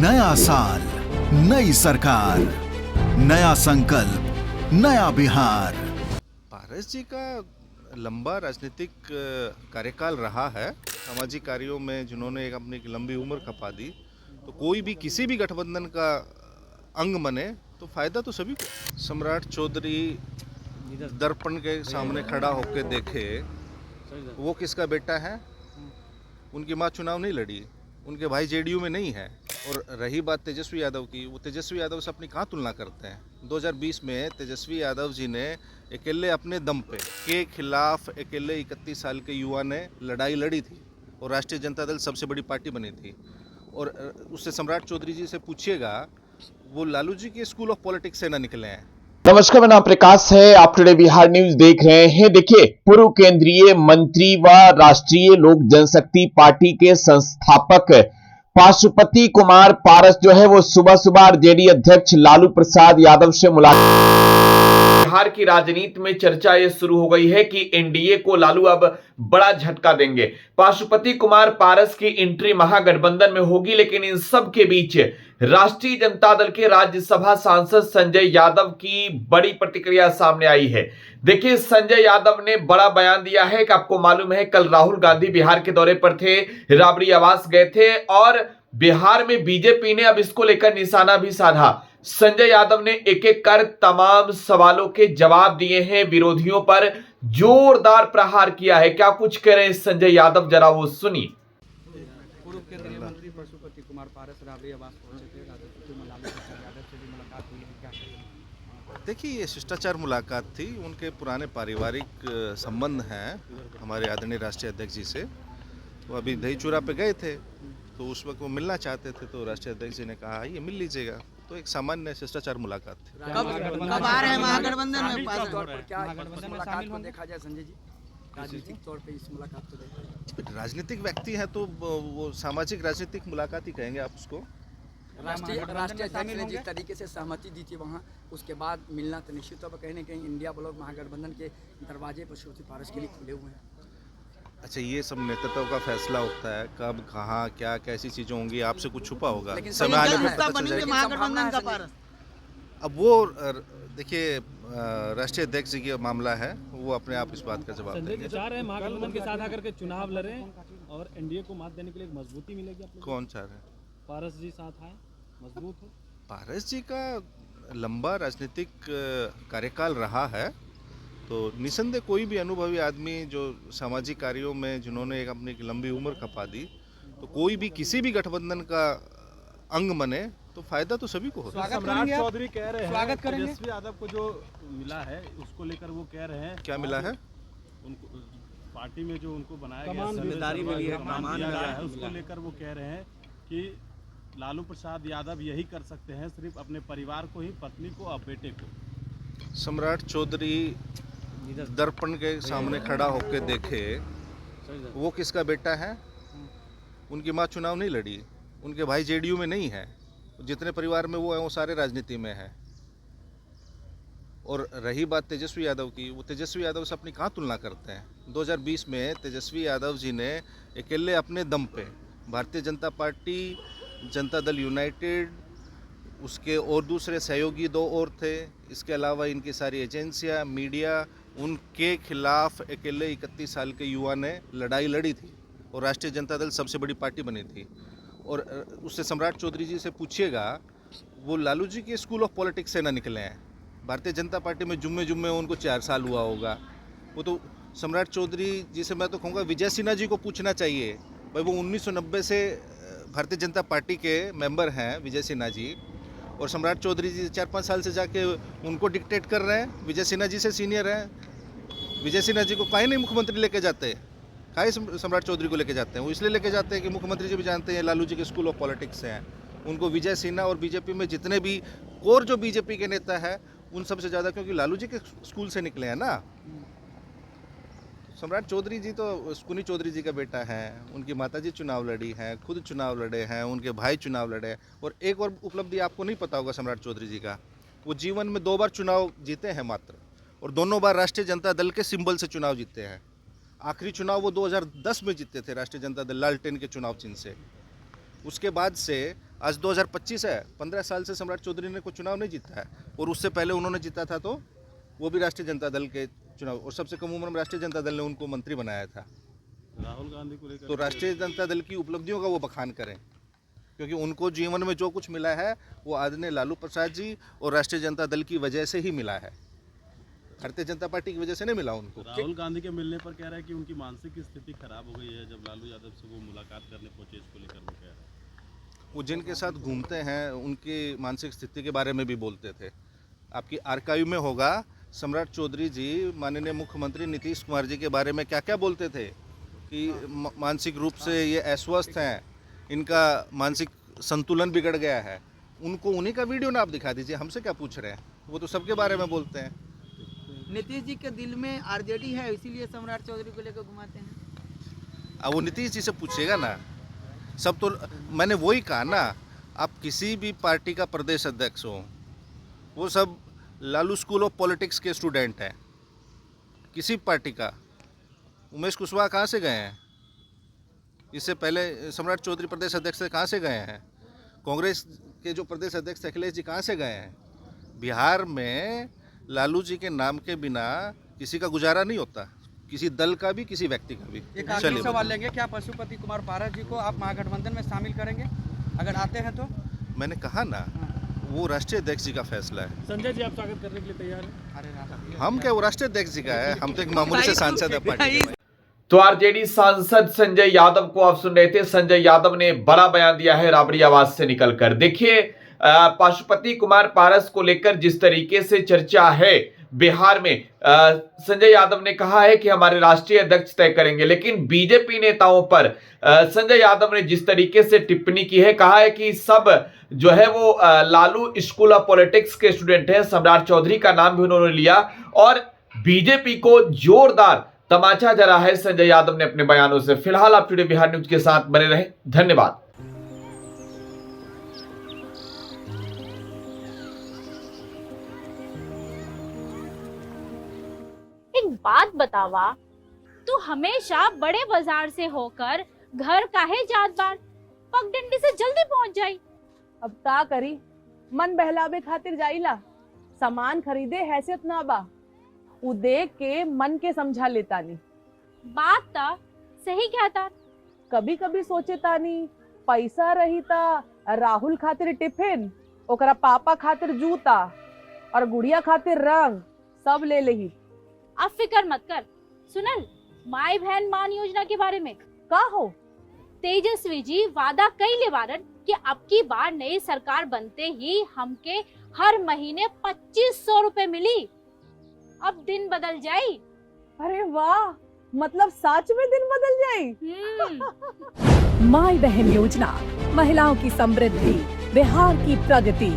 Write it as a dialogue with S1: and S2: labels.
S1: नया साल, नई सरकार, नया संकल्प, नया बिहार।
S2: पारस जी का लंबा राजनीतिक कार्यकाल रहा है। सामाजिक कार्यों में जिन्होंने एक अपनी लंबी उम्र खपा दी, तो कोई भी किसी भी गठबंधन का अंग बने तो फायदा तो सभी को। सम्राट चौधरी दर्पण के सामने खड़ा होकर देखे वो किसका बेटा है। उनकी माँ चुनाव नहीं लड़ी, उनके भाई जेडीयू में नहीं है। और रही बात तेजस्वी यादव की, वो तेजस्वी यादव से अपनी कहाँ तुलना करते हैं। 2020 में तेजस्वी यादव जी ने अकेले अपने दम पे के खिलाफ अकेले 31 साल के युवा ने लड़ाई लड़ी थी और राष्ट्रीय जनता दल सबसे बड़ी पार्टी बनी थी। और उससे सम्राट चौधरी जी से पूछिएगा, वो लालू जी के स्कूल ऑफ पॉलिटिक्स से ना निकले हैं।
S3: नमस्कार, मेरा नाम प्रकाश है। आप टुडे बिहार न्यूज देख रहे हैं। देखिए, पूर्व केंद्रीय मंत्री व राष्ट्रीय लोक जनशक्ति पार्टी के संस्थापक पाशुपति कुमार पारस जो है वो सुबह सुबह आरजेडी अध्यक्ष लालू प्रसाद यादव से मुलाकात। बिहार की राजनीति में चर्चा यह शुरू हो गई है कि एनडीए को लालू अब बड़ा झटका देंगे। पाशुपति कुमार पारस की एंट्री महागठबंधन में होगी, लेकिन इन सब के बीच राष्ट्रीय जनता दल के राज्यसभा सांसद संजय यादव की बड़ी प्रतिक्रिया सामने आई है। देखिए, संजय यादव ने बड़ा बयान दिया है कि आपको मालूम है कल राहुल गांधी बिहार के दौरे पर थे, राबड़ी आवास गए थे और बिहार में बीजेपी ने अब इसको लेकर निशाना भी साधा। संजय यादव ने एक एक कर तमाम सवालों के जवाब दिए हैं, विरोधियों पर जोरदार प्रहार किया है। क्या कुछ कह रहे हैं संजय यादव, जरा वो सुनिए।
S4: पूर्व केंद्रीय मंत्री पाशुपति कुमार पारस राबड़ी आवास पहुंचे थे, राष्ट्रपति लालू प्रसाद यादव से भी मुलाकात हुई है, क्या कहेंगे?
S2: देखिए, ये शिष्टाचार मुलाकात थी। उनके पुराने पारिवारिक संबंध हैं हमारे आदरणीय राष्ट्रीय अध्यक्ष जी से। वो अभी दही चूरा पे गए थे, तो उस वक्त वो मिलना चाहते थे, तो राष्ट्रीय अध्यक्ष जी ने कहा ये मिल लीजिएगा। तो एक सामान्य शिष्टाचार मुलाकात थी।
S5: कब आ रहे हैं महागठबंधन में?
S4: क्या इस मुलाकात को देखा जाए संजय जी, राजनीतिक तौर पे इस मुलाकात को देखा जाए?
S2: राजनीतिक व्यक्ति हैं तो वो सामाजिक राजनीतिक मुलाकात ही कहेंगे आप उसको।
S4: राष्ट्रीय अध्यक्ष ने जिस तरीके से सहमति दी थी वहाँ, उसके बाद मिलना तो निश्चित तौर पर कहीं ना कहीं इंडिया ब्लॉक महागठबंधन के दरवाजे पाशुपति पारस के लिए खुले हुए हैं।
S2: अच्छा, ये सब नेतृत्व का फैसला होता है, कब कहाँ क्या कैसी चीजें होंगी, आपसे कुछ छुपा होगा, समय आने पर पता चल जाएगा।
S5: महागठबंधन का पारस
S2: अब वो देखिए, राष्ट्रीय अध्यक्ष जी का मामला है, वो अपने आप इस बात का जवाब देंगे।
S6: चाह रहे हैं महागठबंधन के साथ आकर के चुनाव लड़ें और एनडीए को मात देने के लिए एक मजबूती मिलेगी। आप लोग
S2: कौन चाह रहे हैं?
S6: पारस जी साथ आए, मजबूत हो।
S2: पारस जी का लंबा राजनीतिक कार्यकाल रहा है, तो निसंदेह कोई भी अनुभवी आदमी जो सामाजिक कार्यों में जिन्होंने एक अपनी लंबी उम्र खपा दी, तो कोई भी किसी भी गठबंधन का अंग बने तो फायदा तो सभी को होता है।
S6: सम्राट चौधरी कह रहे हैं तेजस्वी यादव को जो मिला है उसको लेकर वो कह रहे हैं,
S2: क्या मिला है?
S6: उनको पार्टी में जो उनको बनाया गया
S5: जिम्मेदारी मिली है,
S6: कमान दिया गया है, उसको लेकर वो कह रहे हैं कि लालू प्रसाद यादव यही कर सकते हैं, सिर्फ अपने परिवार को ही, पत्नी को और बेटे को।
S2: सम्राट चौधरी दर्पण के सामने खड़ा होकर देखे वो किसका बेटा है। उनकी माँ चुनाव नहीं लड़ी, उनके भाई जेडीयू में नहीं है। जितने परिवार में वो है वो सारे राजनीति में है। और रही बात तेजस्वी यादव की, वो तेजस्वी यादव से अपनी कहाँ तुलना करते हैं। 2020 में तेजस्वी यादव जी ने अकेले अपने दम पे भारतीय जनता पार्टी, जनता दल यूनाइटेड, उसके और दूसरे सहयोगी दो और थे, इसके अलावा इनकी सारी एजेंसियां, मीडिया, उनके खिलाफ अकेले 31 साल के युवा ने लड़ाई लड़ी थी और राष्ट्रीय जनता दल सबसे बड़ी पार्टी बनी थी। और उससे सम्राट चौधरी जी से पूछिएगा, वो लालू जी के स्कूल ऑफ पॉलिटिक्स से ना निकले हैं। भारतीय जनता पार्टी में जुम्मे उनको 4 साल हुआ होगा। वो तो सम्राट चौधरी जी से मैं तो कहूँगा विजय सिन्हा जी को पूछना चाहिए। भाई, वो 1990 से भारतीय जनता पार्टी के मेंबर हैं विजय सिन्हा जी, और सम्राट चौधरी जी 4-5 साल से जाके उनको डिक्टेट कर रहे हैं। विजय सिन्हा जी से सीनियर हैं। विजय सिन्हा जी को काहे नहीं मुख्यमंत्री लेके जाते, काहे सम्राट चौधरी को लेके जाते हैं? वो इसलिए लेके जाते हैं कि मुख्यमंत्री जी भी जानते हैं लालू जी के स्कूल ऑफ पॉलिटिक्स से हैं। उनको विजय सिन्हा और बीजेपी में जितने भी कोर जो बीजेपी के नेता है उन सबसे ज़्यादा, क्योंकि लालू जी के स्कूल से निकले हैं ना। सम्राट चौधरी जी तो स्कुनी चौधरी जी का बेटा है, उनकी माताजी चुनाव लड़ी हैं, खुद चुनाव लड़े हैं, उनके भाई चुनाव लड़े हैं। और एक और उपलब्धि आपको नहीं पता होगा सम्राट चौधरी जी का, वो जीवन में 2 बार चुनाव जीते हैं मात्र, और दोनों बार राष्ट्रीय जनता दल के सिंबल से चुनाव जीते हैं। आखिरी चुनाव वो 2010 में जीते थे राष्ट्रीय जनता दल लालटेन के चुनाव चिन्ह से। उसके बाद से आज 2025 है, 15 साल से सम्राट चौधरी ने कोई चुनाव नहीं जीता है, और उससे पहले उन्होंने जीता था तो वो भी राष्ट्रीय जनता दल के चुनाव, और सबसे कम उम्र में राष्ट्रीय जनता दल ने उनको मंत्री बनाया था।
S6: राहुल गांधी को लेकर
S2: तो राष्ट्रीय जनता दल की उपलब्धियों का वो बखान करें, क्योंकि उनको जीवन में जो कुछ मिला है वो आदरणीय लालू प्रसाद जी और राष्ट्रीय जनता दल की वजह से ही मिला है, भारतीय जनता पार्टी की वजह से नहीं मिला उनको।
S6: राहुल गांधी के मिलने पर कह रहा है कि उनकी मानसिक स्थिति खराब हो गई है। जब लालू यादव से वो मुलाकात करने पहुंचे, इसको लेकर वो कह रहे हैं।
S2: वो जिनके साथ घूमते हैं उनकी मानसिक स्थिति के बारे में भी बोलते थे। आपकी आर्काइव में होगा, सम्राट चौधरी जी माननीय मुख्यमंत्री नीतीश कुमार जी के बारे में क्या क्या बोलते थे कि मानसिक रूप से ये अस्वस्थ हैं, इनका मानसिक संतुलन बिगड़ गया है। उनको उन्हीं का वीडियो ना आप दिखा दीजिए, हमसे क्या पूछ रहे हैं, वो तो सबके बारे में बोलते हैं।
S5: नीतीश जी के दिल में आरजेडी है, इसीलिए सम्राट चौधरी को लेकर घुमाते हैं।
S2: अब वो नीतीश जी से पूछेगा ना, सब तो मैंने वही कहा ना, आप किसी भी पार्टी का प्रदेश अध्यक्ष हो, वो सब लालू स्कूल ऑफ पॉलिटिक्स के स्टूडेंट हैं, किसी पार्टी का। उमेश कुशवाहा कहाँ से गए हैं? इससे पहले सम्राट चौधरी प्रदेश अध्यक्ष से कहाँ से गए हैं? कांग्रेस के जो प्रदेश अध्यक्ष अखिलेश जी कहाँ से गए हैं? बिहार में लालू जी के नाम के बिना किसी का गुजारा नहीं होता, किसी दल का भी, किसी व्यक्ति का भी।
S4: एक आखिरी सवाल लेंगे, क्या पशुपति कुमार पारस जी को आप महागठबंधन में शामिल करेंगे अगर आते हैं तो?
S2: मैंने कहा ना, वो राष्ट्रीय अध्यक्ष जी का फैसला है।
S6: संजय जी, आप स्वागत करने के लिए तैयार हैं?
S2: हम क्या, वो राष्ट्रीय अध्यक्ष जी का है, हम तो एक मामूली से सांसद है पार्टी के।
S3: तो आरजेडी सांसद संजय यादव को आप सुन रहे थे। संजय यादव ने बड़ा बयान दिया है राबड़ी आवाज से निकलकर। देखिए, पशुपति कुमार पारस को लेकर जिस तरीके से चर्चा है बिहार में, संजय यादव ने कहा है कि हमारे राष्ट्रीय अध्यक्ष तय करेंगे, लेकिन बीजेपी नेताओं पर संजय यादव ने जिस तरीके से टिप्पणी की है, कहा है कि सब जो है वो लालू स्कूल ऑफ पॉलिटिक्स के स्टूडेंट हैं। सम्राट चौधरी का नाम भी उन्होंने लिया और बीजेपी को जोरदार तमाचा जरा है संजय यादव ने अपने बयानों से। फिलहाल आप टुडे बिहार न्यूज के साथ बने रहें, धन्यवाद।
S7: एक बात बतावा, तू हमेशा बड़े बाजार से होकर घर काहे जात बार? पगडंडी से जल्दी पहुंच जाई।
S8: अब का करी, मन बहलावे खातिर जाइला, सामान खरीदे हैसियत ना बा, उ देख के मन के समझा लेता नी।
S7: बात ता सही कहता।
S8: कभी कभी सोचे तानी पैसा रही ता राहुल खातिर टिफिन, ओकरा पापा खातिर जूता और गुड़िया खातिर रंग सब ले लेही।
S7: अब फिकर मत कर। सुनल माई बहन मान योजना के बारे में
S8: का हो?
S7: तेजस्वी जी वादा कइले बारन कि अब की बार नई सरकार बनते ही हमके हर महीने 2500 रुपए मिली। अब दिन बदल जाई।
S8: अरे वाह, मतलब सच में दिन बदल जाई।
S9: माई बहन योजना, महिलाओं की समृद्धि, बिहार की प्रगति।